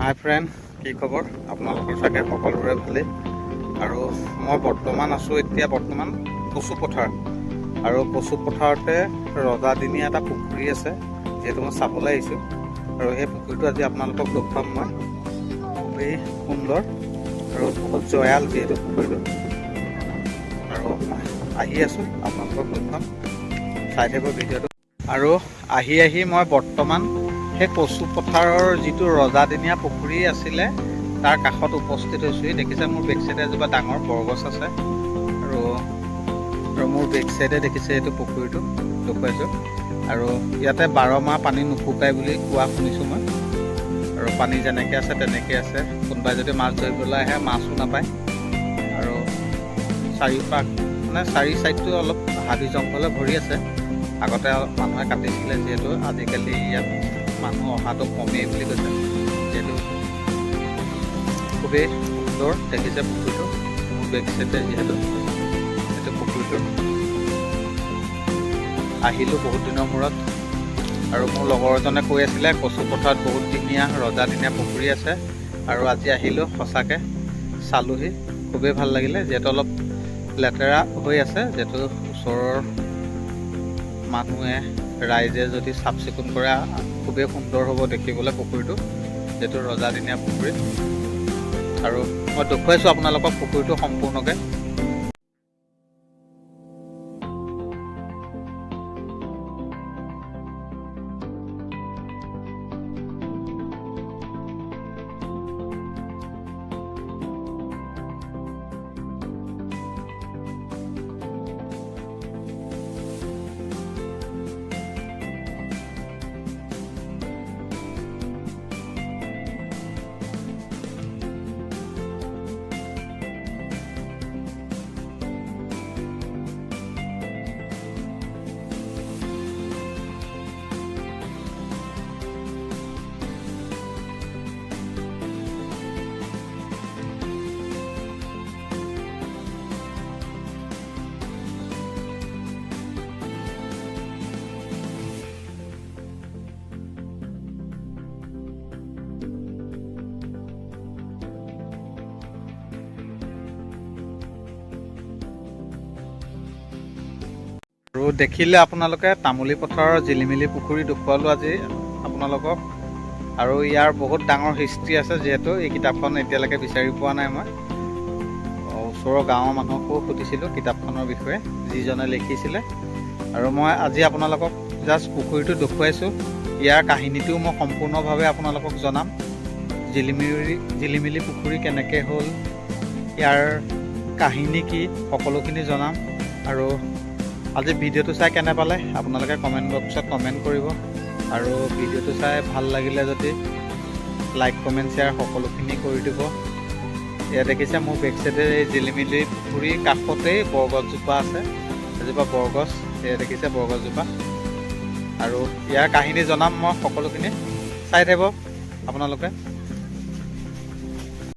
হাই friend, কি খবৰ? আপোনালোকৰ চাগে সকলোৰে ভালেই। আৰু মই বৰ্তমান আছোঁ এতিয়া কচু পথাৰ। আৰু কচু পথাৰতে ৰজাদিনীয়া এটা পুখুৰী আছে, যিহেতু মই চাবলৈ আহিছোঁ। আৰু সেই পুখুৰীটো আজি আপোনালোকক দেখুৱাম মই। খুবেই সুন্দৰ আৰু বহুত জয়াল যিহেতু পুখুৰীটো। আৰু আহি আছোঁ, আপোনালোকক দেখুৱাম, চাই থাকিব ভিডিঅ'টো। আৰু আহি মই বৰ্তমান সেই কচু পথাৰৰ যিটো ৰজাদিনীয়া পুখুৰী আছিলে তাৰ কাষত উপস্থিত হৈছোঁ। দেখিছে মোৰ বেক চাইডে এজোপা ডাঙৰ বৰগছ আছে, আৰু মোৰ বেক চাইডে দেখিছে এইটো পুখুৰীটো দেখুৱাইছোঁ। আৰু ইয়াতে 12 মাহ পানী নুশুকাই বুলি কোৱা শুনিছোঁ মই। আৰু পানী যেনেকৈ আছে তেনেকৈ আছে। কোনোবাই যদি মাছ ধৰিবলৈ আহে মাছো নাপায়। আৰু চাৰিওপাশ চাৰি চাইডটো অলপ হাবি জংঘলে ভৰি আছে। আগতে মানুহে কাটিছিলে, যিহেতু আজিকালি ইয়াত মানুহ অহাটো কমেই বুলি কৈছে। যিহেতু খুবেই সুন্দৰ দেখিছে পুখুৰীটো। মোৰ বেক চাইডে যিহেতু এইটো পুখুৰীটো আহিলোঁ বহুত দিনৰ মূৰত। আৰু মোৰ লগৰ এজনে কৈ আছিলে কচু পথাৰত বহুত দিনীয়া ৰজাদিনীয়া পুখুৰী আছে। আৰু আজি আহিলোঁ, সঁচাকৈ চালোঁহি, খুবেই ভাল লাগিলে। যিহেতু অলপ লেতেৰা হৈ আছে, যিহেতু ওচৰৰ মানুহে ৰাইজে যদি চাফ চিকুণ কৰে খুবেই সুন্দৰ হ'ব দেখিবলৈ পুখুৰীটো, যিহেতু ৰজাদিনীয়া পুখুৰী। আৰু মই দেখুৱাইছোঁ আপোনালোকক পুখুৰীটো সম্পূৰ্ণকৈ। আৰু দেখিলে আপোনালোকে তামুলী পথাৰৰ জিলিমিলি পুখুৰী দেখুৱালোঁ আজি আপোনালোকক। আৰু ইয়াৰ বহুত ডাঙৰ হিষ্ট্ৰী আছে, যিহেতু এই কিতাপখন এতিয়ালৈকে বিচাৰি পোৱা নাই মই। ওচৰৰ গাঁৱৰ মানুহকো সুধিছিলোঁ কিতাপখনৰ বিষয়ে, যিজনে লিখিছিলে। আৰু মই আজি আপোনালোকক জাষ্ট পুখুৰীটো দেখুৱাইছোঁ। ইয়াৰ কাহিনীটোও মই সম্পূৰ্ণভাৱে আপোনালোকক জনাম। জিলিমিলি পুখুৰী কেনেকৈ হ'ল, ইয়াৰ কাহিনী কি, সকলোখিনি জনাম। আৰু আজি ভিডিঅ'টো চাই কেনে পালে আপোনালোকে কমেণ্ট বক্সত কমেণ্ট কৰিব। আৰু ভিডিঅ'টো চাই ভাল লাগিলে যদি লাইক কমেণ্ট শ্বেয়াৰ সকলোখিনি কৰি দিব। এয়া দেখিছে মোৰ বেক চাইডে এই জিলিমিলি পুখুৰীৰ কাষতেই বৰগছজোপা আছে, এজোপা বৰগছ। এয়া দেখিছে বৰগছজোপা। আৰু ইয়াৰ কাহিনী জনাম মই সকলোখিনি, চাই থাকিব আপোনালোকে।